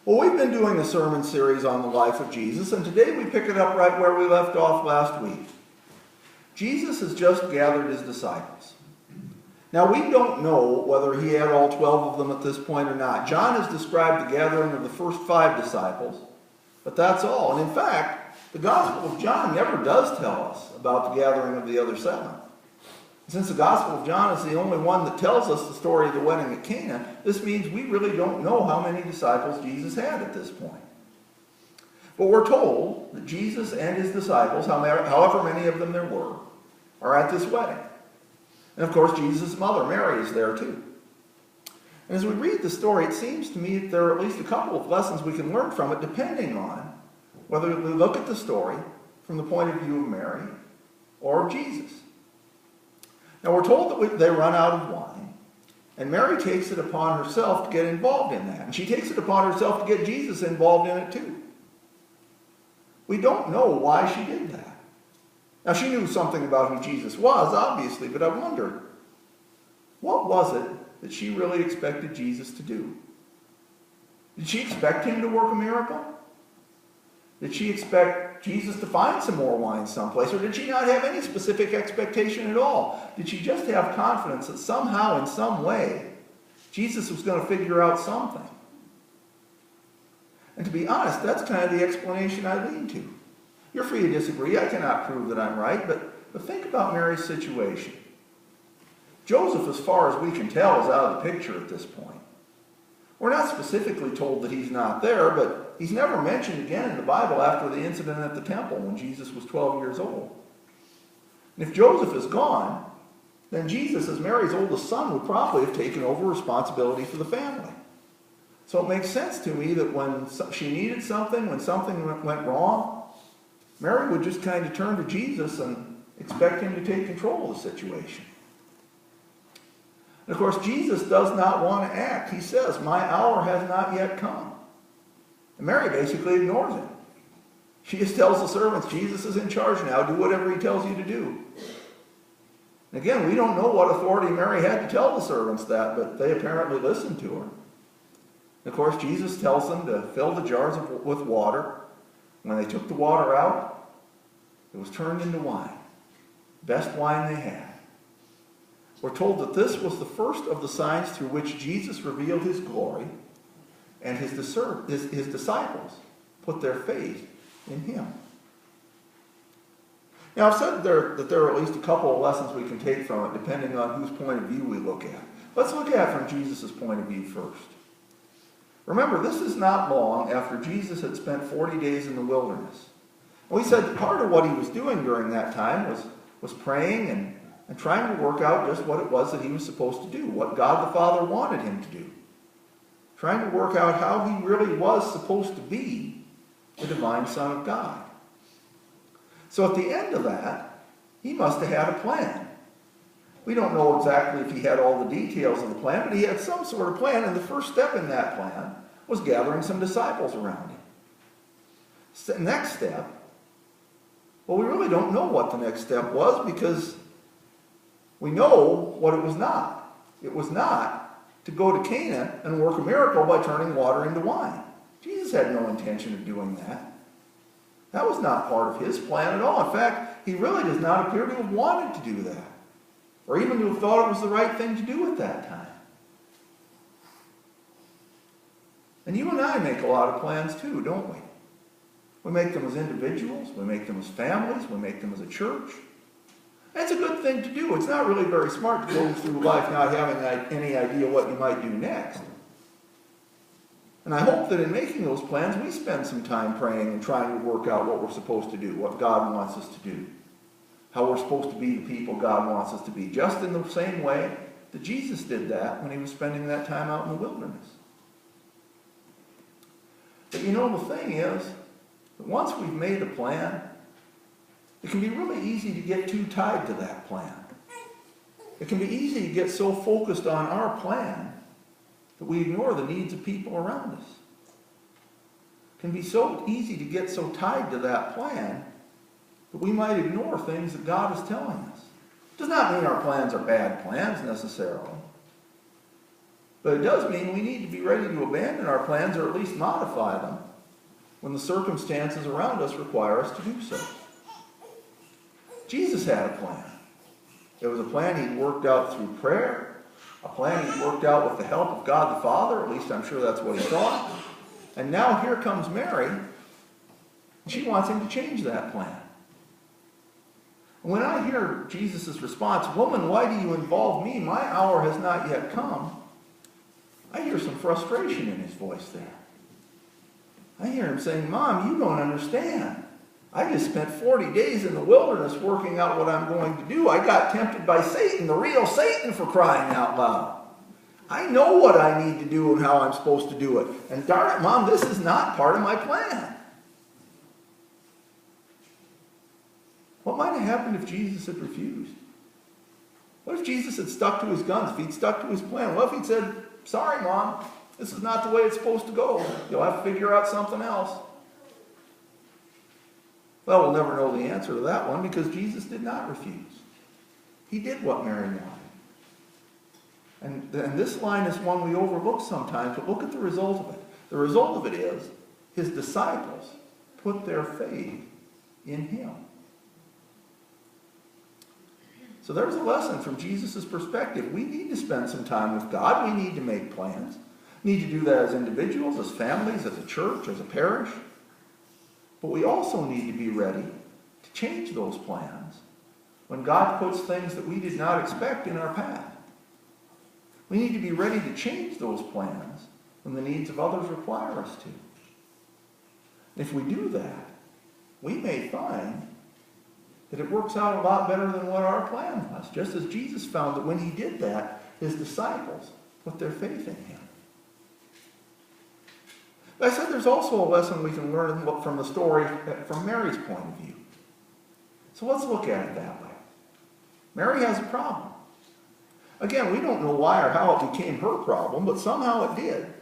Well, we've been doing a sermon series on the life of Jesus, and today we pick it up right where we left off last week. Jesus has just gathered his disciples. Now, we don't know whether he had all 12 of them at this point or not. John has described the gathering of the first 5 disciples, but that's all. And in fact, the Gospel of John never does tell us about the gathering of the other 7. Since the Gospel of John is the only one that tells us the story of the wedding at Cana, this means we really don't know how many disciples Jesus had at this point. But we're told that Jesus and his disciples, however many of them there were, are at this wedding. And of course, Jesus' mother, Mary, is there too. And as we read the story, it seems to me that there are at least a couple of lessons we can learn from it, depending on whether we look at the story from the point of view of Mary or of Jesus. Now, we're told that they run out of wine, and Mary takes it upon herself to get involved in that. And she takes it upon herself to get Jesus involved in it too. We don't know why she did that. Now, she knew something about who Jesus was, obviously, but I wonder, what was it that she really expected Jesus to do? Did she expect him to work a miracle? Did she expect Jesus to find some more wine someplace? Or did she not have any specific expectation at all? Did she just have confidence that somehow, in some way, Jesus was going to figure out something? And to be honest, that's kind of the explanation I lean to. You're free to disagree. I cannot prove that I'm right, but think about Mary's situation. Joseph, as far as we can tell, is out of the picture at this point. We're not specifically told that he's not there, but he's never mentioned again in the Bible after the incident at the temple when Jesus was 12 years old. And if Joseph is gone, then Jesus, as Mary's oldest son, would probably have taken over responsibility for the family. So it makes sense to me that when she needed something, when something went wrong, Mary would just kind of turn to Jesus and expect him to take control of the situation. And of course, Jesus does not want to act. He says, "My hour has not yet come." And Mary basically ignores him. She just tells the servants, Jesus is in charge now. Do whatever he tells you to do. And again, we don't know what authority Mary had to tell the servants that, but they apparently listened to her. And of course, Jesus tells them to fill the jars with water. When they took the water out, it was turned into wine. Best wine they had. We're told that this was the first of the signs through which Jesus revealed his glory, and his disciples put their faith in him. Now, I've said that there are at least a couple of lessons we can take from it, depending on whose point of view we look at. Let's look at it from Jesus' point of view first. Remember, this is not long after Jesus had spent 40 days in the wilderness. And we said that part of what he was doing during that time was praying and trying to work out just what it was that he was supposed to do, what God the Father wanted him to do. Trying to work out how he really was supposed to be the divine Son of God. So at the end of that, he must have had a plan. We don't know exactly if he had all the details of the plan, but he had some sort of plan, and the first step in that plan was gathering some disciples around him. The next step, well, we really don't know what the next step was because we know what it was not. It was not to go to Cana and work a miracle by turning water into wine. Jesus had no intention of doing that. That was not part of his plan at all. In fact, he really does not appear to have wanted to do that, or even to have thought it was the right thing to do at that time. And you and I make a lot of plans too, don't we? We make them as individuals, we make them as families, we make them as a church. That's a good thing to do. It's not really very smart to go through life not having any idea what you might do next. And I hope that in making those plans, we spend some time praying and trying to work out what we're supposed to do, what God wants us to do, how we're supposed to be the people God wants us to be, just in the same way that Jesus did that when he was spending that time out in the wilderness. But you know, the thing is, that once we've made a plan, it can be really easy to get too tied to that plan. It can be easy to get so focused on our plan that we ignore the needs of people around us. It can be so easy to get so tied to that plan that we might ignore things that God is telling us. It does not mean our plans are bad plans necessarily. But it does mean we need to be ready to abandon our plans or at least modify them when the circumstances around us require us to do so. Jesus had a plan. It was a plan he'd worked out through prayer, a plan he'd worked out with the help of God the Father, at least I'm sure that's what he thought. And now here comes Mary, and she wants him to change that plan. And when I hear Jesus' response, "Woman, why do you involve me? My hour has not yet come," I hear some frustration in his voice there. I hear him saying, "Mom, you don't understand. I just spent 40 days in the wilderness working out what I'm going to do. I got tempted by Satan, the real Satan, for crying out loud. I know what I need to do and how I'm supposed to do it. And darn it, Mom, this is not part of my plan." What might have happened if Jesus had refused? What if Jesus had stuck to his guns, if he'd stuck to his plan? What if he'd said, "Sorry, Mom, this is not the way it's supposed to go. You'll have to figure out something else"? Well, we'll never know the answer to that one because Jesus did not refuse. He did what Mary wanted. And this line is one we overlook sometimes, but look at the result of it. The result of it is his disciples put their faith in him. So there's a lesson from Jesus' perspective. We need to spend some time with God. We need to make plans. We need to do that as individuals, as families, as a church, as a parish. But we also need to be ready to change those plans when God puts things that we did not expect in our path. We need to be ready to change those plans when the needs of others require us to. If we do that, we may find that it works out a lot better than what our plan was, just as Jesus found that when he did that, his disciples put their faith in him. But I said there's also a lesson we can learn from the story from Mary's point of view. So let's look at it that way. Mary has a problem. Again, we don't know why or how it became her problem, but somehow it did.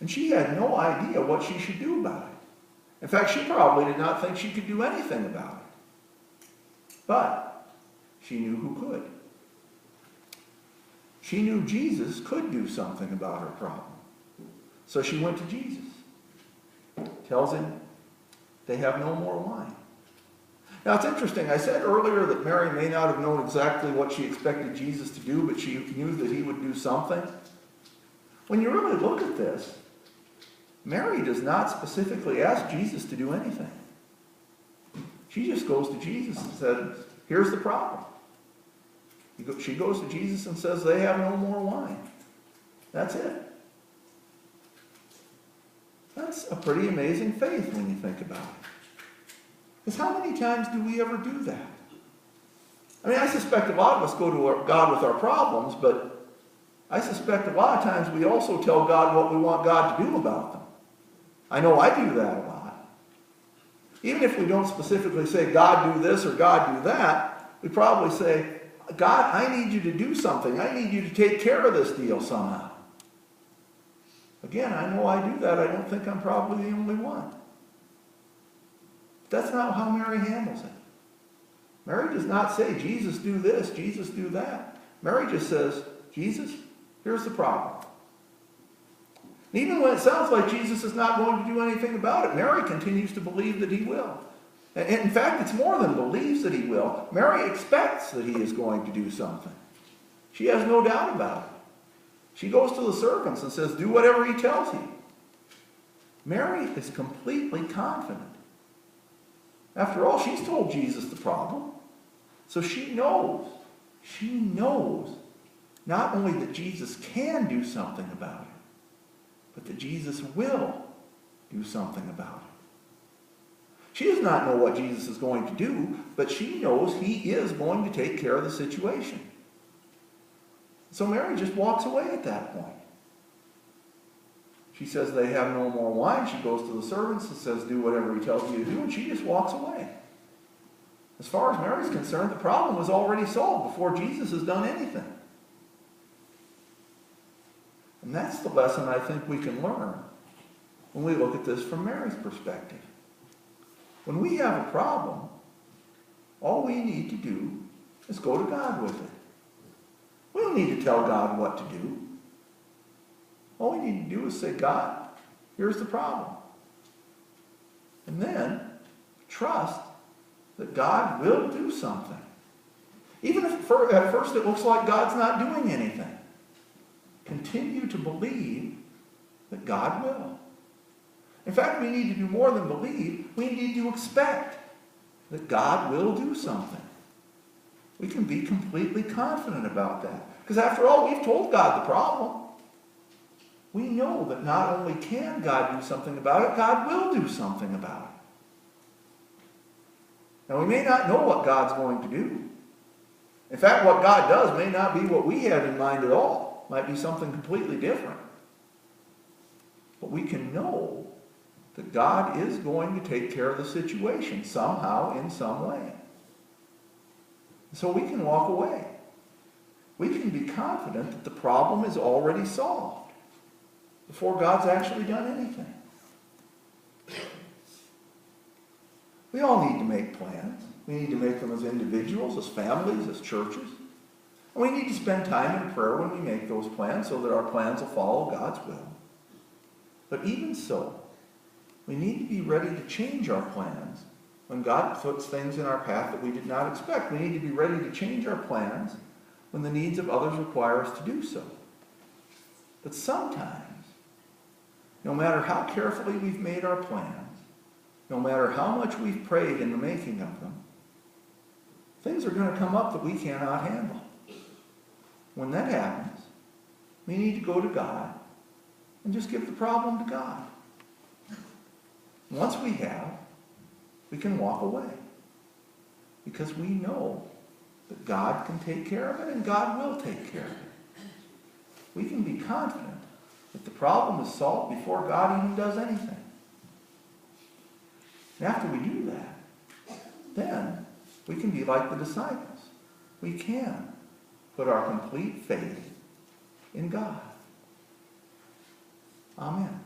And she had no idea what she should do about it. In fact, she probably did not think she could do anything about it. But she knew who could. She knew Jesus could do something about her problem. So she went to Jesus. Tells him they have no more wine. Now it's interesting. I said earlier that Mary may not have known exactly what she expected Jesus to do, but she knew that he would do something. When you really look at this, Mary does not specifically ask Jesus to do anything. She just goes to Jesus and said, "Here's the problem." She goes to Jesus and says, "They have no more wine." That's it. That's a pretty amazing faith when you think about it. Because how many times do we ever do that? I mean, I suspect a lot of us go to God with our problems, but I suspect a lot of times we also tell God what we want God to do about them. I know I do that a lot. Even if we don't specifically say, "God, do this," or "God, do that," we probably say, "God, I need you to do something. I need you to take care of this deal somehow." Again, I know I do that. I don't think I'm probably the only one. That's not how Mary handles it. Mary does not say, "Jesus, do this, Jesus, do that." Mary just says, "Jesus, here's the problem." And even when it sounds like Jesus is not going to do anything about it, Mary continues to believe that he will. And in fact, it's more than believes that he will. Mary expects that he is going to do something. She has no doubt about it. She goes to the servants and says, "Do whatever he tells you." Mary is completely confident. After all, she's told Jesus the problem. So she knows not only that Jesus can do something about it, but that Jesus will do something about it. She does not know what Jesus is going to do, but she knows he is going to take care of the situation. So Mary just walks away at that point. She says they have no more wine. She goes to the servants and says, "Do whatever he tells you to do," and she just walks away. As far as Mary's concerned, the problem was already solved before Jesus has done anything. And that's the lesson I think we can learn when we look at this from Mary's perspective. When we have a problem, all we need to do is go to God with it. We don't need to tell God what to do. All we need to do is say, God, here's the problem. And then trust that God will do something. Even if at first it looks like God's not doing anything. Continue to believe that God will. In fact, we need to do more than believe. We need to expect that God will do something. We can be completely confident about that. Because after all, we've told God the problem. We know that not only can God do something about it, God will do something about it. Now, we may not know what God's going to do. In fact, what God does may not be what we had in mind at all. It might be something completely different. But we can know that God is going to take care of the situation somehow, in some way. So we can walk away. We can be confident that the problem is already solved before God's actually done anything. We all need to make plans. We need to make them as individuals, as families, as churches. And we need to spend time in prayer when we make those plans so that our plans will follow God's will. But even so, we need to be ready to change our plans when God puts things in our path that we did not expect. We need to be ready to change our plans when the needs of others require us to do so. But sometimes, no matter how carefully we've made our plans, no matter how much we've prayed in the making of them, things are going to come up that we cannot handle. When that happens, we need to go to God and just give the problem to God. Once we have, we can walk away because we know that God can take care of it and God will take care of it. We can be confident that the problem is solved before God even does anything. And after we do that, then we can be like the disciples. We can put our complete faith in God. Amen.